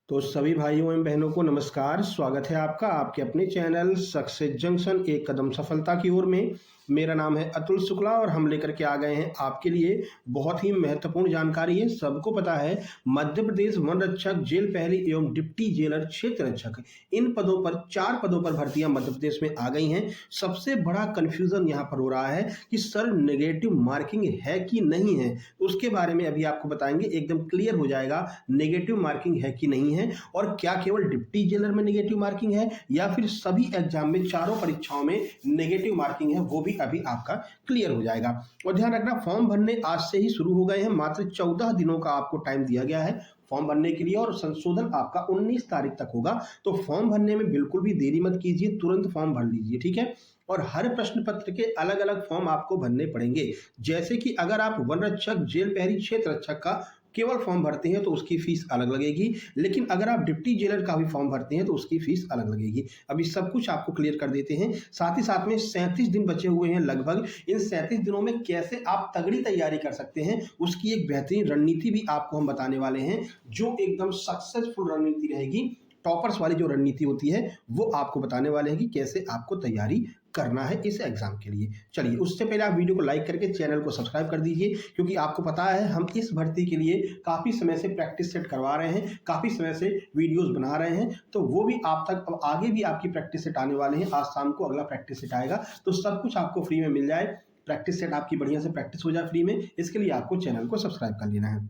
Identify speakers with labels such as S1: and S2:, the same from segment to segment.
S1: तो सभी भाइयों एवं बहनों को नमस्कार। स्वागत है आपका आपके अपने चैनल सक्सेस जंक्शन एक कदम सफलता की ओर में। मेरा नाम है अतुल शुक्ला और हम लेकर के आ गए हैं आपके लिए बहुत ही महत्वपूर्ण जानकारी है। सबको पता है मध्य प्रदेश वन रक्षक, जेल प्रहरी एवं डिप्टी जेलर, क्षेत्र रक्षक, इन पदों पर 4 पदों पर भर्तियां मध्य प्रदेश में आ गई हैं। सबसे बड़ा कंफ्यूजन यहाँ पर हो रहा है कि सर नेगेटिव मार्किंग है कि नहीं है, उसके बारे में अभी आपको बताएंगे। एकदम क्लियर हो जाएगा नेगेटिव मार्किंग है कि नहीं है और क्या केवल डिप्टी जेलर में नेगेटिव मार्किंग है या फिर सभी एग्जाम में चारों परीक्षाओं में नेगेटिव मार्किंग है, वो भी अभी आपका क्लियर हो जाएगा। और ध्यान रखना, फॉर्म भरने आज से ही शुरू हो गए हैं। मात्र 14 दिनों का आपको टाइम दिया गया है फॉर्म भरने के लिए और संशोधन आपका 19 तारीख तक होगा। तो फॉर्म भरने में बिल्कुल भी देरी मत कीजिए, तुरंत फॉर्म भर लीजिए, ठीक है। और हर प्रश्न पत्र के अलग अलग फॉर्म आपको भरने पड़ेंगे। जैसे कि अगर आप वन रक्षक, जेल प्रहरी, क्षेत्र रक्षक का केवल फॉर्म भरते हैं तो उसकी फीस अलग लगेगी, लेकिन अगर आप डिप्टी जेलर का भी फॉर्म भरते हैं तो उसकी फीस अलग लगेगी। अभी सब कुछ आपको क्लियर कर देते हैं। साथ ही साथ में 37 दिन बचे हुए हैं लगभग। इन 37 दिनों में कैसे आप तगड़ी तैयारी कर सकते हैं उसकी एक बेहतरीन रणनीति भी आपको हम बताने वाले हैं, जो एकदम सक्सेसफुल रणनीति रहेगी। टॉपर्स वाली जो रणनीति होती है वो आपको बताने वाले हैं कि कैसे आपको तैयारी करना है इस एग्जाम के लिए। चलिए, उससे पहले आप वीडियो को लाइक करके चैनल को सब्सक्राइब कर दीजिए, क्योंकि आपको पता है हम इस भर्ती के लिए काफ़ी समय से प्रैक्टिस सेट करवा रहे हैं, काफ़ी समय से वीडियोस बना रहे हैं। तो वो भी आप तक अब आगे भी आपकी प्रैक्टिस सेट आने वाले हैं। आज शाम को अगला प्रैक्टिस सेट आएगा, तो सब कुछ आपको फ्री में मिल जाए। प्रैक्टिस सेट आपकी बढ़िया से प्रैक्टिस हो जाए फ्री में, इसके लिए आपको चैनल को सब्सक्राइब कर लेना है।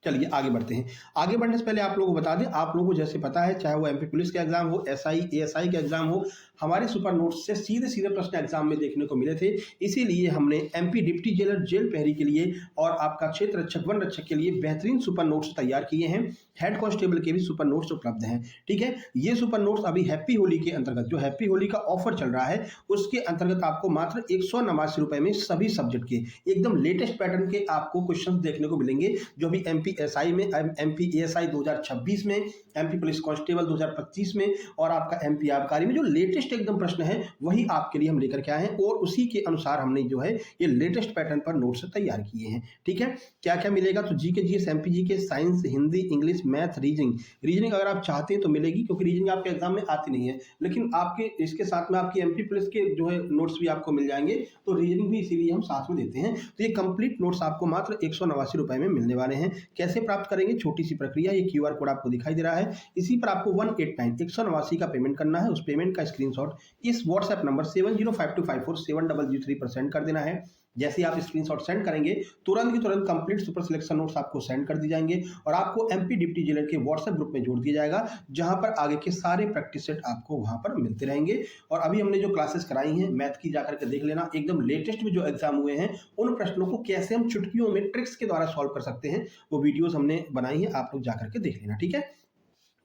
S1: चलिए आगे बढ़ते हैं। आगे बढ़ने से पहले आप लोगों को बता दें, आप लोगों को जैसे पता है, चाहे वो एमपी पुलिस का एग्जाम हो, एसआई एएसआई का एग्जाम हो, हमारे सुपर नोट्स से सीधे सीधे प्रश्न एग्जाम में देखने को मिले थे। इसीलिए हमने एमपी डिप्टी जेलर, जेल प्रहरी के लिए और आपका क्षेत्र रक्षक, वन रक्षक के लिए बेहतरीन सुपर नोट्स तैयार किए हैं। हेड कांस्टेबल के भी सुपर नोट्स उपलब्ध हैं, ठीक है। ये सुपर नोट्स अभी हैप्पी होली के अंतर्गत, जो हैप्पी होली का ऑफर चल रहा है उसके अंतर्गत आपको मात्र 189 रुपए में सभी सब्जेक्ट के एकदम लेटेस्ट पैटर्न के आपको क्वेश्चन देखने को मिलेंगे, जो भी एमपी एसआई में, एमपी एएसआई 2026 में, एमपी पुलिस कांस्टेबल 2025 में और आपका एमपी आबकारी में जो लेटेस्ट एकदम प्रश्न है वही आपके लिए हम लेकर के आए हैं। और उसी के अनुसार हमने जो है ये लेटेस्ट पैटर्न पर नोट्स तैयार किए हैं, ठीक है। क्या क्या मिलेगा, तो GK, GS, MP GK, science, Hindi, English, math, reasoning अगर आप चाहते हैं तो मिलेगी, क्योंकि रीजनिंग आपके एग्जाम में आती नहीं है। लेकिन आपके इसके साथ में आपकी एमपी पुलिस के जो है नोट्स भी आपको मिल जाएंगे, तो रीजनिंग भी इसीलिए हम साथ में देते हैं। तो ये कंप्लीट नोट्स आपको मात्र 189 रुपए में मिलने वाले हैं। कैसे प्राप्त करेंगे, छोटी सी प्रक्रिया, ये क्यूआर कोड आपको दिखाई दे रहा है, इसी पर आपको 189 का पेमेंट करना है। उस पेमेंट का स्क्रीनशॉट इस व्हाट्सएप नंबर 7052547003 पर सेंड कर देना है। जैसे आप स्क्रीनशॉट सेंड करेंगे, तुरंत की तुरंत कंप्लीट सुपर सिलेक्शन नोट्स आपको सेंड कर दी जाएंगे और आपको एमपी डिप्टी जेलर के व्हाट्सएप ग्रुप में जोड़ दिया जाएगा, जहां पर आगे के सारे प्रैक्टिस सेट आपको वहां पर मिलते रहेंगे। और अभी हमने जो क्लासेस कराई हैं मैथ की, जाकर के देख लेना। एकदम लेटेस्ट में जो एग्जाम हुए हैं उन प्रश्नों को कैसे हम चुटकियों में ट्रिक्स के द्वारा सॉल्व कर सकते हैं, वो वीडियोस हमने बनाई है, आप लोग जाकर के देख लेना, ठीक है।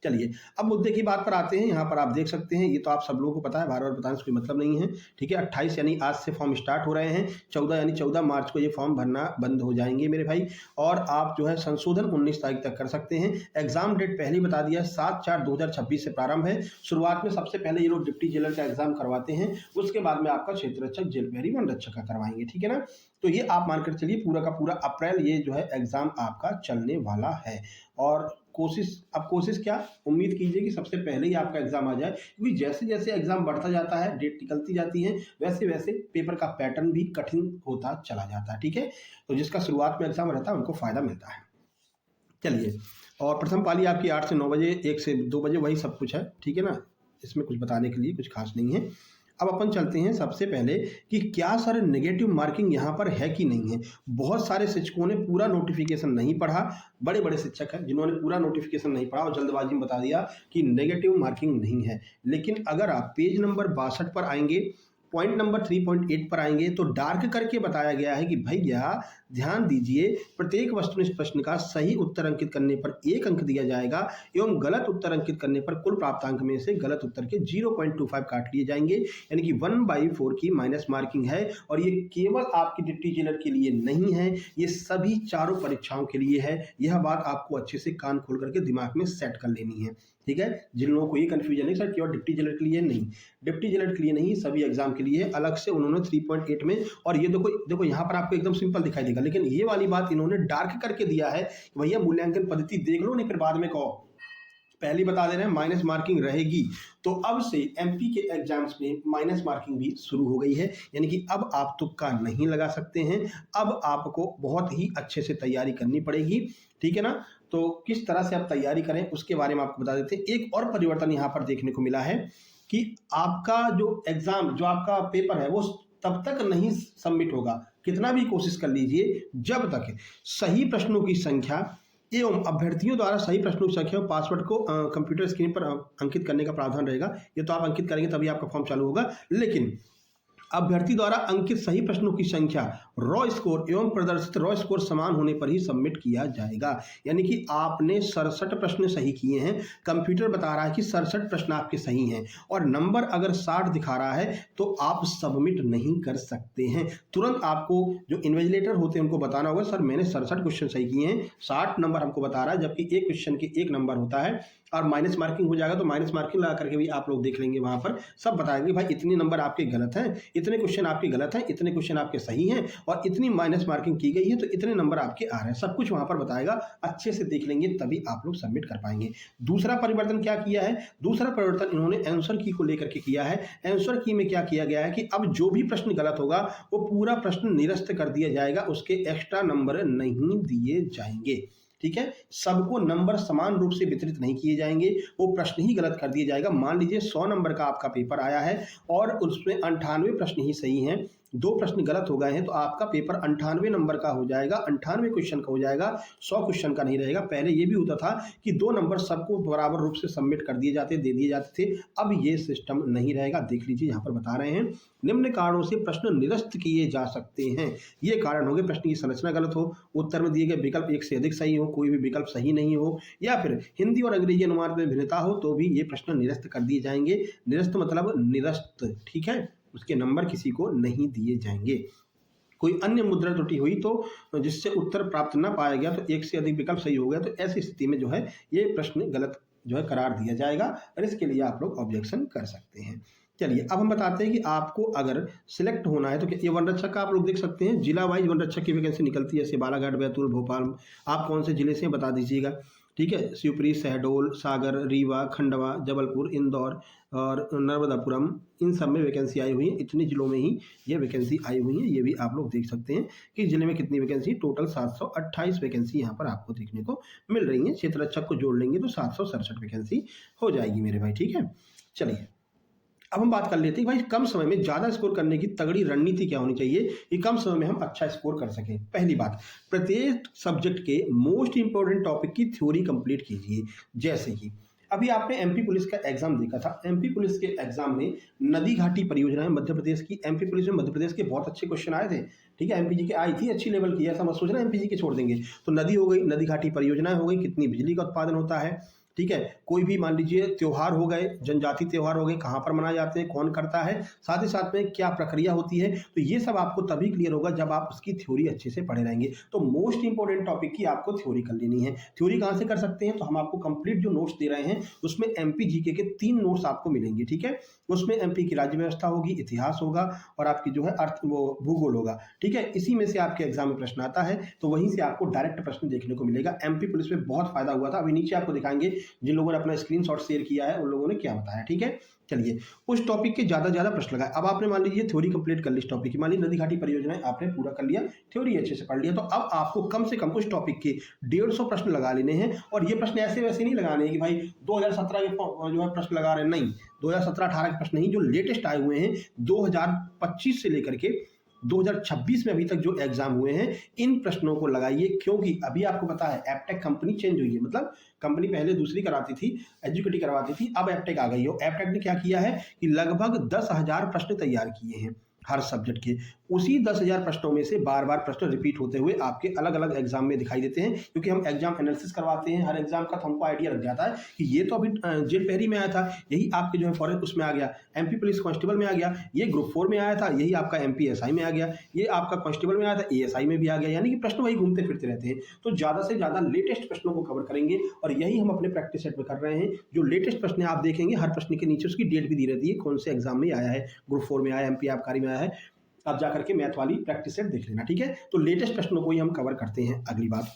S1: चलिए अब मुद्दे की बात पर आते हैं। यहाँ पर आप देख सकते हैं, ये तो आप सब लोगों को पता है, बार बार बताने से कोई मतलब नहीं है, ठीक है। 28 यानी आज से फॉर्म स्टार्ट हो रहे हैं। 14 यानी 14 मार्च को ये फॉर्म भरना बंद हो जाएंगे मेरे भाई। और आप जो है संशोधन 19 तारीख तक कर सकते हैं। एग्जाम डेट पहले ही बता दिया, 7/4/2026 से प्रारंभ है। शुरुआत में सबसे पहले ये लोग डिप्टी जेलर का एग्जाम करवाते हैं, उसके बाद में आपका क्षेत्र रक्षक, जेल प्रहरी, वन रक्षक का करवाएंगे, ठीक है ना। तो ये आप मानकर चलिए पूरा का पूरा अप्रैल ये जो है एग्जाम आपका चलने वाला है। और कोशिश क्या, उम्मीद कीजिए कि सबसे पहले ही आपका एग्जाम आ जाए, क्योंकि जैसे जैसे एग्जाम बढ़ता जाता है, डेट निकलती जाती है, वैसे वैसे पेपर का पैटर्न भी कठिन होता चला जाता है, ठीक है। तो जिसका शुरुआत में एग्जाम रहता है उनको फायदा मिलता है। चलिए, और प्रथम पाली आपकी 8 से 9 बजे, 1 से 2 बजे, वही सब कुछ है, ठीक है ना। इसमें कुछ बताने के लिए कुछ खास नहीं है। अब अपन चलते हैं सबसे पहले कि क्या सर नेगेटिव मार्किंग यहाँ पर है कि नहीं है। बहुत सारे शिक्षकों ने पूरा नोटिफिकेशन नहीं पढ़ा, बड़े बड़े शिक्षक हैं जिन्होंने पूरा नोटिफिकेशन नहीं पढ़ा और जल्दबाजी में बता दिया कि नेगेटिव मार्किंग नहीं है। लेकिन अगर आप पेज नंबर 62 पर आएंगे, पॉइंट नंबर 3.8 पर आएंगे, तो डार्क करके बताया गया है कि भैया ध्यान दीजिए, प्रत्येक वस्तुनिष्ठ प्रश्न का सही उत्तर अंकित करने पर 1 अंक दिया जाएगा एवं गलत उत्तर अंकित करने पर कुल प्राप्तांक में से गलत उत्तर के 0.25 काट लिए जाएंगे, यानी कि 1/4 की माइनस मार्किंग है। और ये केवल आपकी डिप्टी जेलर के लिए नहीं है, ये सभी चारों परीक्षाओं के लिए है। यह बात आपको अच्छे से कान खोल करके दिमाग में सेट कर लेनी है, ठीक है। जिन लोगों को ये कंफ्यूजन है सर केवल डिप्टी जेलर के लिए, नहीं, डिप्टी जेलर के लिए नहीं, सभी एग्जाम के लिए अलग से उन्होंने 3.8 में। और ये देखो यहाँ पर आपको एकदम सिंपल दिखाई देगा, लेकिन ये वाली बात इन्होंने डार्क करके दिया है कि भैया मूल्यांकन पद्धति देख लो, नहीं फिर बाद में कहो पहले बता दे रहे हैं माइनस मार्किंग रहेगी। तो अब से एमपी के एग्जाम्स में माइनस मार्किंग भी शुरू हो गई है, यानी कि अब आप तुक्का नहीं लगा सकते हैं, अब आपको बहुत ही अच्छे से तैयारी करनी पड़ेगी, ठीक है ना। तो किस तरह से आप तैयारी करें उसके बारे में आपको बता देते हैं। एक और परिवर्तन यहाँ पर देखने को मिला है कि आपका जो एग्जाम, जो आपका पेपर है, वो तब तक नहीं सबमिट होगा, कितना भी कोशिश कर लीजिए, जब तक सही प्रश्नों की संख्या एवं अभ्यर्थियों द्वारा सही प्रश्नों की संख्या और पासवर्ड को कंप्यूटर स्क्रीन पर अंकित करने का प्रावधान रहेगा। ये तो आप अंकित करेंगे तभी आपका फॉर्म चालू होगा, लेकिन अभ्यर्थी द्वारा अंकित सही प्रश्नों की संख्या, रॉ स्कोर एवं प्रदर्शित रॉ स्कोर समान होने पर ही सबमिट किया जाएगा। यानी कि आपने 67 प्रश्न सही किए हैं, कंप्यूटर बता रहा है कि 67 प्रश्न आपके सही हैं और नंबर अगर 60 दिखा रहा है तो आप सबमिट नहीं कर सकते हैं। तुरंत आपको जो इन्विजिलेटर होते हैं उनको बताना होगा, सर मैंने 67 क्वेश्चन सही किए हैं, 60 नंबर हमको बता रहा है, जबकि एक क्वेश्चन के 1 नंबर होता है और माइनस मार्किंग हो जाएगा। तो माइनस मार्किंग लगा करके भी आप लोग देख लेंगे, वहां पर सब बताएंगे भाई इतने नंबर आपके गलत हैं, इतने क्वेश्चन आपके गलत हैं, इतने क्वेश्चन आपके सही हैं और इतनी माइनस मार्किंग की गई है तो इतने नंबर आपके आ रहे हैं, सब कुछ वहां पर बताएगा। अच्छे से देख लेंगे तभी आप लोग सबमिट कर पाएंगे। दूसरा परिवर्तन क्या किया है, दूसरा परिवर्तन इन्होंने आंसर की को लेकर के किया है। आंसर की में क्या किया गया है कि अब जो भी प्रश्न गलत होगा वो पूरा प्रश्न निरस्त कर दिया जाएगा, उसके एक्स्ट्रा नंबर नहीं दिए जाएंगे, ठीक है। सबको नंबर समान रूप से वितरित नहीं किए जाएंगे, वो प्रश्न ही गलत कर दिया जाएगा। मान लीजिए 100 नंबर का आपका पेपर आया है और उसमें 98 प्रश्न ही सही हैं, 2 प्रश्न गलत हो गए हैं, तो आपका पेपर 98 नंबर का हो जाएगा, 98 क्वेश्चन का हो जाएगा, 100 क्वेश्चन का नहीं रहेगा। पहले ये भी होता था कि 2 नंबर सबको बराबर रूप से सबमिट कर दिए जाते, दे दिए जाते थे, अब ये सिस्टम नहीं रहेगा। देख लीजिए यहाँ पर बता रहे हैं, निम्न कारणों से प्रश्न निरस्त किए जा सकते हैं। ये कारण होंगे, प्रश्न की संरचना गलत हो, उत्तर में दिए गए विकल्प एक से अधिक सही हो, कोई भी विकल्प सही नहीं हो, या फिर हिंदी और अंग्रेजी अनुवाद में भिन्नता हो, तो भी ये प्रश्न निरस्त कर दिए जाएंगे। निरस्त मतलब निरस्त, ठीक है, उसके नंबर किसी को नहीं दिए जाएंगे। कोई अन्य मुद्रा त्रुटि हुई तो जिससे उत्तर प्राप्त न पाया गया, तो एक से अधिक विकल्प सही हो गया, तो ऐसी स्थिति में जो है ये प्रश्न गलत जो है करार दिया जाएगा और इसके लिए आप लोग ऑब्जेक्शन कर सकते हैं। चलिए अब हम बताते हैं कि आपको अगर सिलेक्ट होना है तो ये वन रक्षक का आप लोग देख सकते हैं, जिला वाइज वन रक्षक की वैकेंसी निकलती है, जैसे बालाघाट, बैतूल, भोपाल, आप कौन से जिले से बता दीजिएगा, ठीक है। शिवपुरी, शहडोल, सागर, रीवा, खंडवा, जबलपुर, इंदौर और नर्मदापुरम, इन सब में वैकेंसी आई हुई है। इतने जिलों में ही ये वैकेंसी आई हुई है, ये भी आप लोग देख सकते हैं कि जिले में कितनी वैकेंसी, टोटल 728 वैकेंसी यहाँ पर आपको देखने को मिल रही है। क्षेत्र रक्षक को जोड़ लेंगे तो 767 वैकेंसी हो जाएगी मेरे भाई, ठीक है। चलिए अब हम बात कर लेते हैं भाई कम समय में ज्यादा स्कोर करने की तगड़ी रणनीति क्या होनी चाहिए कि कम समय में हम अच्छा स्कोर कर सकें। पहली बात, प्रत्येक सब्जेक्ट के मोस्ट इंपोर्टेंट टॉपिक की थ्योरी कंप्लीट कीजिए। जैसे कि अभी आपने एमपी पुलिस का एग्जाम देखा था, एमपी पुलिस के एग्जाम में नदी घाटी परियोजना मध्य प्रदेश की, एमपी पुलिस में मध्य प्रदेश के बहुत अच्छे क्वेश्चन आए थे, ठीक है। एमपीजी के आई थी अच्छी लेवल की, ऐसा मत सोचना एमपीजी के छोड़ देंगे। तो नदी हो गई, नदी घाटी परियोजनाएं हो गई, कितनी बिजली का उत्पादन होता है, ठीक है। कोई भी मान लीजिए त्योहार हो गए, जनजाति त्योहार हो गए, कहाँ पर मनाए जाते हैं, कौन करता है, साथ ही साथ में क्या प्रक्रिया होती है, तो ये सब आपको तभी क्लियर होगा जब आप उसकी थ्योरी अच्छे से पढ़े रहेंगे। तो मोस्ट इंपोर्टेंट टॉपिक की आपको थ्योरी कर लेनी है। थ्योरी कहाँ से कर सकते हैं, तो हम आपको कंप्लीट जो नोट्स दे रहे हैं उसमें एमपी जीके के 3 नोट्स आपको मिलेंगे, ठीक है। उसमें एमपी की राज्य व्यवस्था होगी, इतिहास होगा और आपकी जो है अर्थ वो भूगोल होगा, ठीक है। इसी में से आपके एग्जाम में प्रश्न आता है तो वहीं से आपको डायरेक्ट प्रश्न देखने को मिलेगा। एमपी पुलिस में बहुत फायदा हुआ था, अभी नीचे आपको दिखाएंगे जिन लोगों ने अपना स्क्रीनशॉट शेयर किया है उन लोगों ने क्या बताया, ठीक है। चलिए उस टॉपिक के ज्यादा प्रश्न लगाए। अब आपने मान लीजिए थ्योरी कंप्लीट कर ली इस टॉपिक की, मान लीजिए नदी घाटी परियोजना आपने पूरा कर लिया, थ्योरी अच्छे से पढ़ लिया, तो अब आपको कम से कम उस टॉपिक के 150 प्रश्न लगा लेने हैं। और ये प्रश्न ऐसे वैसे नहीं लगाने हैं कि भाई 2017 के जो है प्रश्न लगा रहे हैं, नहीं, 2017-18 के प्रश्न नहीं, जो लेटेस्ट आए हुए हैं 2025 से लेकर के 2026 में अभी तक जो एग्जाम हुए हैं इन प्रश्नों को लगाइए। क्योंकि अभी आपको पता है एपटेक कंपनी चेंज हुई है, मतलब कंपनी पहले दूसरी कराती थी, एजुकेटिव करवाती थी, अब एपटेक आ गई हो। एपटेक ने क्या किया है कि लगभग 10,000 प्रश्न तैयार किए हैं हर सब्जेक्ट के। उसी 10,000 प्रश्नों में से बार बार प्रश्न रिपीट होते हुए आपके अलग अलग एग्जाम में दिखाई देते हैं, क्योंकि हम एग्जाम एनालिसिस करवाते हैं हर एग्जाम का, तो हमको आइडिया लग जाता है कि ये तो अभी जेल पहरी में आया था, यही आपके जो है फॉरेस्ट उसमें आ गया, एमपी पुलिस कांस्टेबल में आ गया, ये ग्रुप 4 में आया था, यही आपका एमपीएसआई में आ गया, ये आपका कांस्टेबल में आया था, एएसआई में भी आ गया। यानी कि प्रश्न वही घूमते फिरते रहते हैं। तो ज्यादा से ज्यादा लेटेस्ट प्रश्नों को कवर करेंगे और यही हम अपने प्रैक्टिस सेट में कर रहे हैं। जो लेटेस्ट प्रश्न आप देखेंगे हर प्रश्न के नीचे उसकी डेट भी दी रहती है, कौन से एग्जाम में आया है, ग्रुप 4 में आया, एमपी आबकारी में आया है, आप जाकर के मैथ वाली प्रैक्टिस सेट देख लेना, ठीक है। तो लेटेस्ट प्रश्नों को ही हम कवर करते हैं। अगली बात,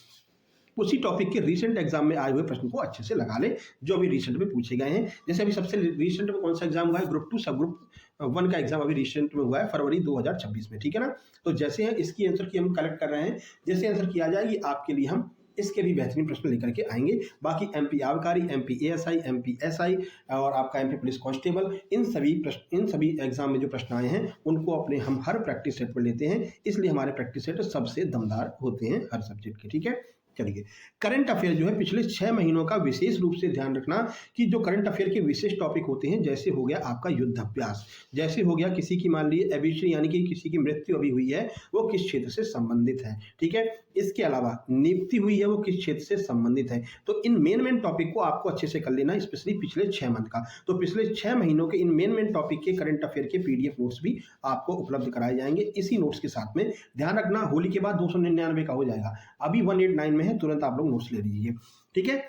S1: उसी टॉपिक के रिसेंट एग्जाम में आए हुए प्रश्न को अच्छे से लगा ले, जो अभी रिसेंट में पूछे गए हैं। जैसे अभी सबसे रिसेंट में कौन सा एग्जाम हुआ है, ग्रुप 2 सब ग्रुप 1 का एग्जाम अभी रिसेंट में हुआ है फरवरी 2026 में, ठीक है ना। तो जैसे हैं इसकी आंसर की हम कलेक्ट कर रहे हैं, जैसे आंसर किया जाएगी आपके लिए हम इसके भी बेहतरीन प्रश्न लेकर के आएंगे। बाकी एमपी आबकारी, एमपी एएसआई, एमपी एसआई और आपका एमपी पुलिस कांस्टेबल, इन सभी एग्जाम में जो प्रश्न आए हैं उनको अपने हम हर प्रैक्टिस सेट पर लेते हैं, इसलिए हमारे प्रैक्टिस सेट सबसे दमदार होते हैं हर सब्जेक्ट के, ठीक है। चलिए, करंट अफेयर जो है पिछले 6 महीनों का विशेष रूप से ध्यान रखना कि जो करंट अफेयर के विशेष टॉपिक होते हैं, जैसे हो गया आपका युद्धाभ्यास, जैसे हो गया किसी की मान लीजिए एबिशन यानी कि किसी की मृत्यु अभी हुई है, वो किस क्षेत्र से संबंधित है, ठीक है। इसके अलावा नियुक्ति हुई है, वो किस क्षेत्र से संबंधित है। तो इन मेन टॉपिक को आपको अच्छे से कर लेना, स्पेशली पिछले 6 मंथ का। तो पिछले 6 महीनों के इन मेन टॉपिक के करंट अफेयर के पीडीएफ नोट्स भी आपको उपलब्ध कराए जाएंगे। इसी नोट्स के साथ में ध्यान रखना होली के बाद 299 का हो जाएगा, अभी 189 में है, तुरंत आप लोग नोट्स ले लीजिए, ठीक है।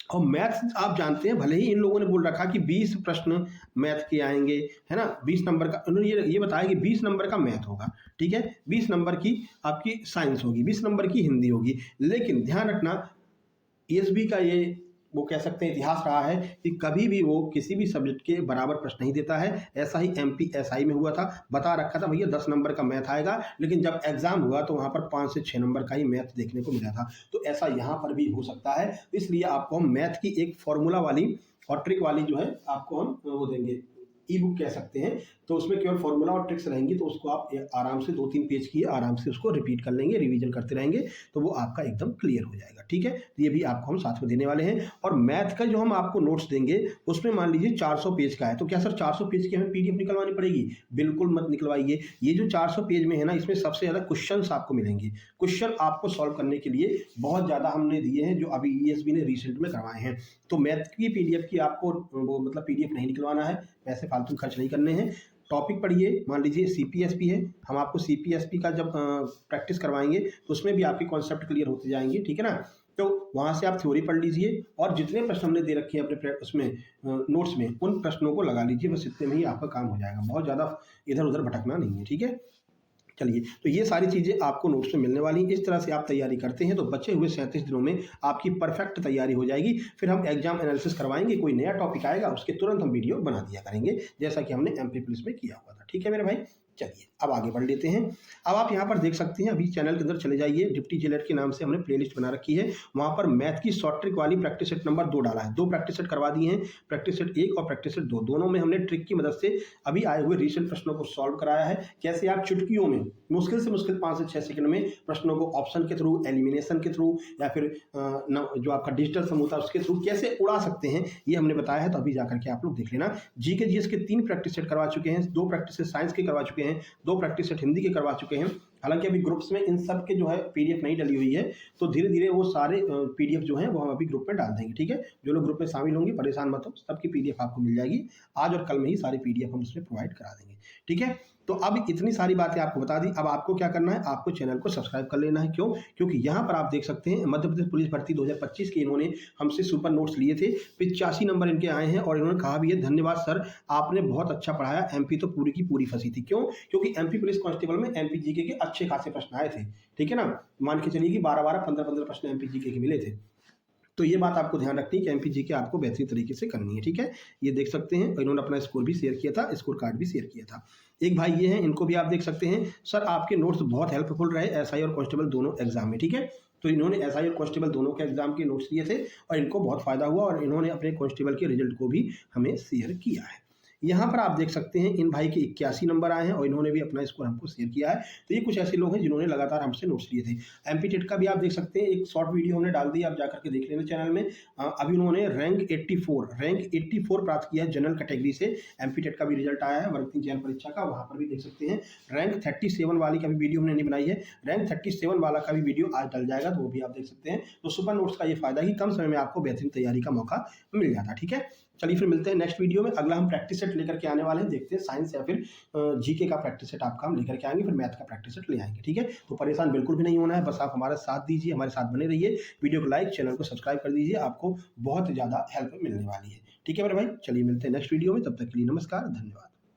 S1: और मैथ्स आप जानते हैं, भले ही इन लोगों ने बोल रखा कि 20 प्रश्न मैथ के आएंगे, है ना, 20 नंबर का, उन्होंने ये बताया कि 20 नंबर का मैथ होगा, ठीक है, 20 नंबर की आपकी साइंस होगी, 20 नंबर की हिंदी होगी। लेकिन ध्यान रखना, ईएसबी का ये वो कह सकते हैं इतिहास रहा है कि कभी भी वो किसी भी सब्जेक्ट के बराबर प्रश्न नहीं देता है। ऐसा ही एमपी एसआई में हुआ था, बता रखा था भैया 10 नंबर का मैथ आएगा, लेकिन जब एग्जाम हुआ तो वहाँ पर 5 से 6 नंबर का ही मैथ देखने को मिला था। तो ऐसा यहाँ पर भी हो सकता है, इसलिए आपको हम मैथ की एक फॉर्मूला वाली और ट्रिक वाली जो है आपको हम वो देंगे, ई बुक कह सकते हैं। तो उसमें केवल फॉर्मूला और ट्रिक्स रहेंगी, तो उसको आप आराम से 2-3 पेज की आराम से उसको रिपीट कर लेंगे, रिवीजन करते रहेंगे, तो वो आपका एकदम क्लियर हो जाएगा, ठीक है। तो ये भी आपको हम साथ में देने वाले हैं। और मैथ का जो हम आपको नोट्स देंगे उसमें मान लीजिए 400 पेज का है, तो क्या सर 400 पेज की हमें पीडीएफ निकलवानी पड़ेगी? बिल्कुल मत निकलवाइए। ये जो 400 पेज में है ना, इसमें सबसे ज़्यादा क्वेश्चन आपको मिलेंगे। क्वेश्चन आपको सॉल्व करने के लिए बहुत ज़्यादा हमने दिए हैं, जो अभी ईएसबी ने रिसेंट में करवाए हैं। तो मैथ की पीडीएफ की आपको वो मतलब पीडीएफ नहीं निकलवाना है, पैसे फालतू खर्च नहीं करने हैं। टॉपिक पढ़िए, मान लीजिए सीपीएसपी है, हम आपको सीपीएसपी का जब प्रैक्टिस करवाएंगे तो उसमें भी आपके कॉन्सेप्ट क्लियर होते जाएंगे, ठीक है ना। तो वहाँ से आप थ्योरी पढ़ लीजिए और जितने प्रश्न हमने दे रखे हैं अपने उसमें नोट्स में, उन प्रश्नों को लगा लीजिए, बस इतने में ही आपका काम हो जाएगा, बहुत ज़्यादा इधर उधर भटकना नहीं है, ठीक है। चलिए, तो ये सारी चीज़ें आपको नोट्स में मिलने वाली हैं। इस तरह से आप तैयारी करते हैं तो बचे हुए 37 दिनों में आपकी परफेक्ट तैयारी हो जाएगी। फिर हम एग्जाम एनालिसिस करवाएंगे, कोई नया टॉपिक आएगा उसके तुरंत हम वीडियो बना दिया करेंगे, जैसा कि हमने एमपी पुलिस में किया हुआ था, ठीक है मेरे भाई। चलिए, अब आगे बढ़ लेते हैं। अब आप यहाँ पर देख सकते हैं, अभी चैनल के अंदर चले जाइए, डिप्टी जेलर के नाम से हमने प्लेलिस्ट बना रखी है। वहाँ पर मैथ की शॉर्ट ट्रिक वाली प्रैक्टिस सेट नंबर 2 डाला है, 2 प्रैक्टिस सेट करवा दिए हैं, प्रैक्टिस सेट 1 और प्रैक्टिस सेट 2, दोनों में हमने ट्रिक की मदद से अभी आए हुए रिसेंट प्रश्नों को सॉल्व कराया है। कैसे आप चुटकियों में मुश्किल से मुश्किल 5 से 6 सेकंड में प्रश्नों को ऑप्शन के थ्रू, एलिमिनेशन के थ्रू या फिर जो आपका डिजिटल समूह था उसके थ्रू कैसे उड़ा सकते हैं, ये हमने बताया है। तो अभी जाकर के आप लोग देख लेना। जीके जीएस के 3 प्रैक्टिस सेट करवा चुके हैं, 2 प्रैक्टिस साइंस के करवा चुके हैं, 2 प्रैक्टिस सेट हिंदी के करवा चुके हैं। हालांकि अभी ग्रुप्स में इन सब के जो है पीडीएफ नहीं डली हुई है, तो धीरे धीरे वो सारे पीडीएफ जो हैं वो हम अभी ग्रुप में डाल देंगे, ठीक है। जो लोग ग्रुप में शामिल होंगे परेशान मत हो, सबकी पीडीएफ आपको मिल जाएगी। आज और कल में ही सारी पीडीएफ हम उसमें प्रोवाइड करा देंगे, ठीक है। तो अब इतनी सारी बातें आपको बता दी। अब आपको क्या करना है, आपको चैनल को सब्सक्राइब कर लेना है। क्यों? क्योंकि यहाँ पर आप देख सकते हैं मध्य प्रदेश पुलिस भर्ती 2025 के इन्होंने हमसे सुपर नोट्स लिए थे, 85 नंबर इनके आए हैं। और इन्होंने कहा भी है, धन्यवाद सर, आपने बहुत अच्छा पढ़ाया, एमपी तो पूरी की पूरी फंसी थी। क्यों? क्योंकि एमपी पुलिस कांस्टेबल में एमपी जीके के अच्छे खासे प्रश्न आए थे, ठीक है ना। मान के चलिए कि 12-12, 15-15 प्रश्न एमपी जीके के मिले थे। तो ये बात आपको ध्यान रखनी है कि एमपी जीके आपको बेहतरीन तरीके से करनी है, ठीक है। ये देख सकते हैं, इन्होंने अपना स्कोर भी शेयर किया था, स्कोर कार्ड भी शेयर किया था। एक भाई ये हैं, इनको भी आप देख सकते हैं, सर आपके नोट्स बहुत हेल्पफुल रहे एसआई और कांस्टेबल दोनों एग्जाम में, ठीक है। तो इन्होंने एसआई और कांस्टेबल दोनों के एग्जाम के नोट्स लिए थे और इनको बहुत फायदा हुआ, और इन्होंने अपने कांस्टेबल के रिजल्ट को भी हमें शेयर किया है। यहाँ पर आप देख सकते हैं इन भाई के 81 नंबर आए हैं और इन्होंने भी अपना स्कोर हमको शेयर किया है। तो ये कुछ ऐसे लोग हैं जिन्होंने लगातार हमसे नोट्स लिए थे। एमपी टेट का भी आप देख सकते हैं, एक शॉर्ट वीडियो हमने डाल दी, आप जाकर के देख लेना चैनल में। अभी उन्होंने रैंक 84 प्राप्त किया है जनरल कैटेगरी से। एमपी टेट का भी रिजल्ट आया है वर्ग 3 चयन परीक्षा का, वहाँ पर भी देख सकते हैं। रैंक 37 वाली का भी वीडियो हमने नहीं बनाई है, रैंक 37 वाला का भी वीडियो आज डल जाएगा, तो वो भी आप देख सकते हैं। तो सुपर नोट्स का ये फायदा कि कम समय में आपको बेहतरीन तैयारी का मौका मिल जाता है, ठीक है। चलिए फिर मिलते हैं नेक्स्ट वीडियो में। अगला हम प्रैक्टिस सेट लेकर के आने वाले हैं, देखते हैं साइंस या फिर जीके का प्रैक्टिस सेट आपका हम लेकर के आएंगे, फिर मैथ का प्रैक्टिस सेट ले आएंगे, ठीक है। तो परेशान बिल्कुल भी नहीं होना है, बस आप हमारा साथ दीजिए, हमारे साथ बने रहिए, वीडियो को लाइक, चैनल को सब्सक्राइब कर दीजिए, आपको बहुत ज़्यादा हेल्प मिलने वाली है, ठीक है मेरे भाई। चलिए मिलते हैं नेक्स्ट वीडियो में, तब तक के लिए नमस्कार, धन्यवाद।